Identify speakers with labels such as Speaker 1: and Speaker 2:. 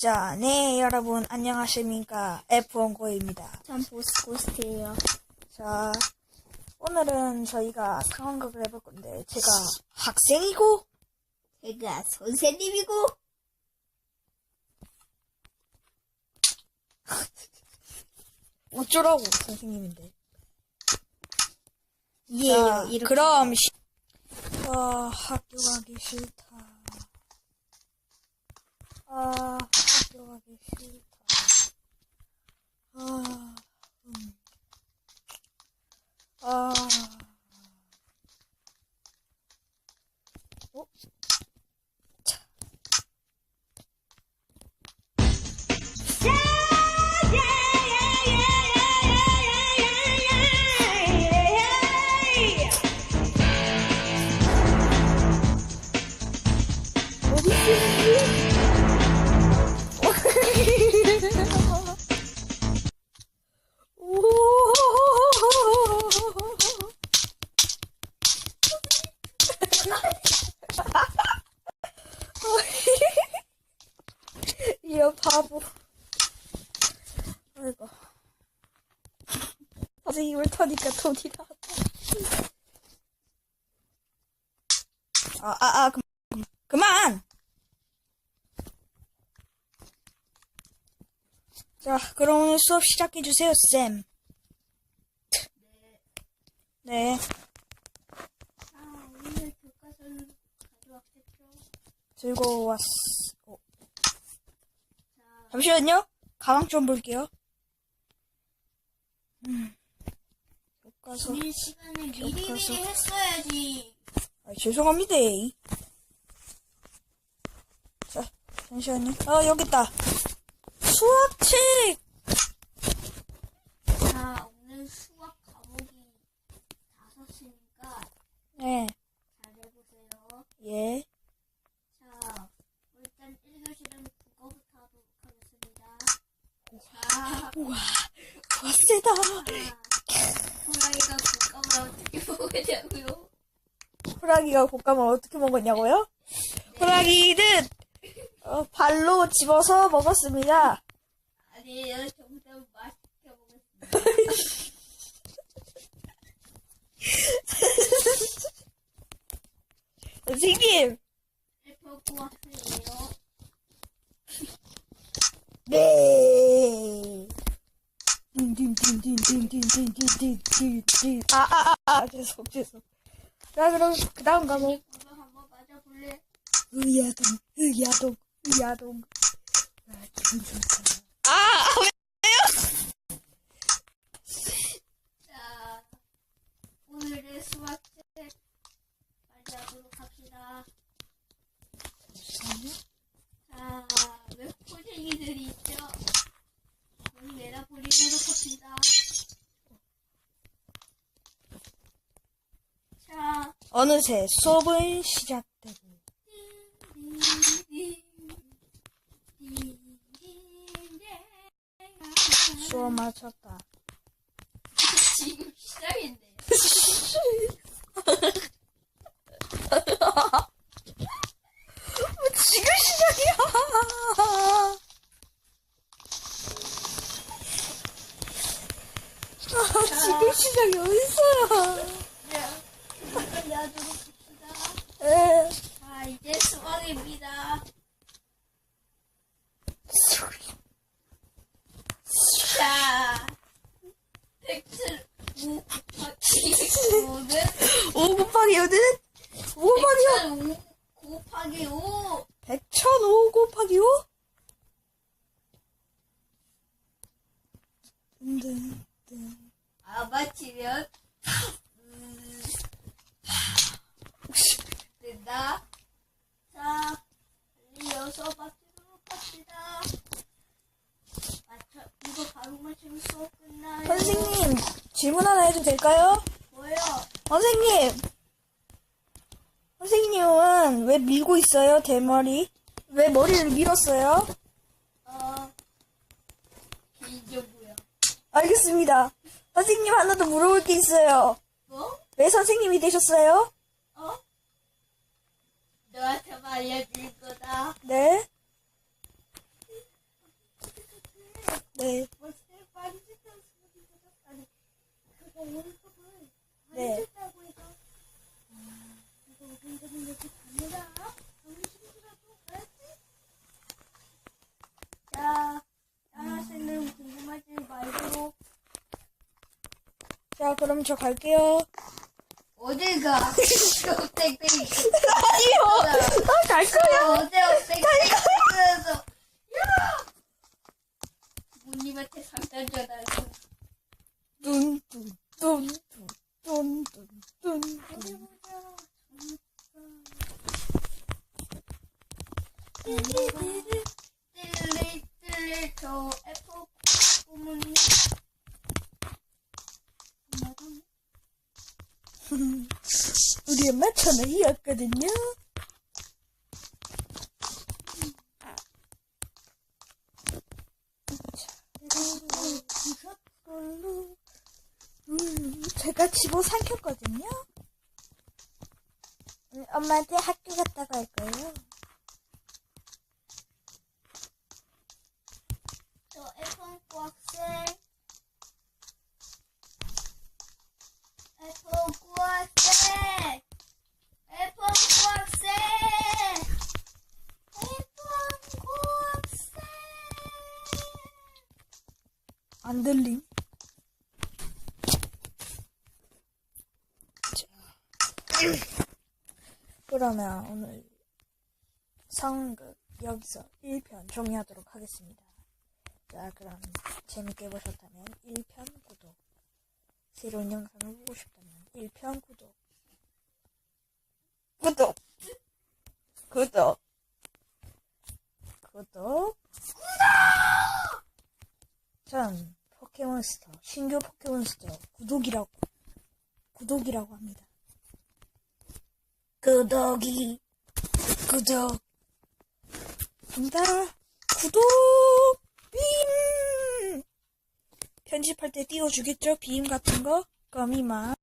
Speaker 1: 자, 네, 여러분, 안녕하십니까. F1고입니다.
Speaker 2: 전 보스고스트예요.
Speaker 1: 자, 오늘은 저희가 상황극을 해볼 건데, 제가 학생이고,
Speaker 2: 제가 선생님이고
Speaker 1: 어쩌라고, 선생님인데.
Speaker 2: 이에요.
Speaker 1: 자,
Speaker 2: 이렇게.
Speaker 1: 그럼, 학교 가기 싫다. 학교 가기 싫다. 음. 어? 자. 어디 있지? 이어 바보. 아이고. 선생님을 터니까 돈이 나왔다. 그만! 자, 그럼 오늘 수업 시작해주세요, 쌤. 네.
Speaker 2: 오늘 교과서를 가져왔겠죠?
Speaker 1: 들고 왔어. 잠시만요. 가방 좀 볼게요. 교과서.
Speaker 2: 일 시간에 미리미리
Speaker 1: 교과서.
Speaker 2: 했어야지.
Speaker 1: 죄송합니다. 자, 잠시만요. 여기 있다. 수학책!
Speaker 2: 자, 오늘 수학 과목이 5시니까
Speaker 1: 네.
Speaker 2: 잘 해보세요.
Speaker 1: 예.
Speaker 2: 자, 일단 1교시는 국어부터 하도록 하겠습니다. 자,
Speaker 1: 우와, 세다.
Speaker 2: 호랑이가 국감을 어떻게 먹으냐고요?
Speaker 1: 호랑이가 곶감을 어떻게 먹었냐고요? 호랑이는 발로 집어서 먹었습니다.
Speaker 2: 아니에요, 정답은 맛있게 먹었습니다.
Speaker 1: 선생님.
Speaker 2: F9 학생이에요.
Speaker 1: 네. 딘딘딘딘딘딘딘딘딘딘. 죄송. 자, 그럼 그 다음 과목.
Speaker 2: 이거 한번 맞아볼래?
Speaker 1: 의야동. 기분 좋다.
Speaker 2: 자, 오늘의 수학책 맞이하도록 합시다. 자, 웹코쟁이들이 있죠? 우리 내다버리도록 합시다. 자,
Speaker 1: 어느새 수업은 시작되고. 수업 마쳤다.
Speaker 2: 지금 시작인데.
Speaker 1: 지금 시작이야. 지금 시작이 어딨어요?
Speaker 2: 자, 여기까지 하도록 합시다.
Speaker 1: 에.
Speaker 2: 자, 이제 수학입니다. 자, 팩트 5 곱하기 5는
Speaker 1: 5 곱하기 5는? 5 곱하기 5?
Speaker 2: 5 곱하기 5.
Speaker 1: 100,005 곱하기 5?
Speaker 2: 맞히면 된다. 자, 빨리 이어서 맞추도록 합시다. 이거 바로 맞추면 수업 끝나요.
Speaker 1: 선생님, 질문 하나 해도 될까요?
Speaker 2: 뭐요?
Speaker 1: 선생님은 왜 밀고 있어요, 대머리? 왜 머리를 밀었어요?
Speaker 2: 개인정보야.
Speaker 1: 알겠습니다. 선생님 하나 더 물어볼 게 있어요.
Speaker 2: 뭐?
Speaker 1: 왜 선생님이 되셨어요?
Speaker 2: 너한테만 알려줄 거다.
Speaker 1: 네? 네.
Speaker 2: 뭐새 만진다는 소리 들었다니. 그거 월급을
Speaker 1: 네.
Speaker 2: 만진다고 해서. 이거 오늘은 여기 갑니다. 정신이라도 가야지. 자, 하나씨는 궁금하지 말고.
Speaker 1: 자, 그럼 저 갈게요.
Speaker 2: 어딜 가? 땡땡.
Speaker 1: 아니요. 아, 갈 거야.
Speaker 2: 어제 땡땡에서 야! 부모님한테 상담 전화해서
Speaker 1: 뚠뚠뚠뚠뚠뚠.
Speaker 2: 어디 보자. 뜰리 저 애플 부모님
Speaker 1: 우리 엄마 전화이었거든요. 제가 집어 삼켰거든요. 엄마한테 학교 갔다고 할 거예요.
Speaker 2: 저 애플 학생 애플 학생 애플 학생
Speaker 1: 안 들림. 자, 그러면 오늘 상극 여기서 1편 종료하도록 하겠습니다. 자, 그럼 재밌게 보셨다면 1편 구독, 새로운 영상을 보고 싶다면 1편 구독, 전 포켓몬스터, 신규 포켓몬스터 구독이라고 합니다. 구독 합니다. 구독 빔 편집할 때 띄워주겠죠? 빔 같은 거 거미만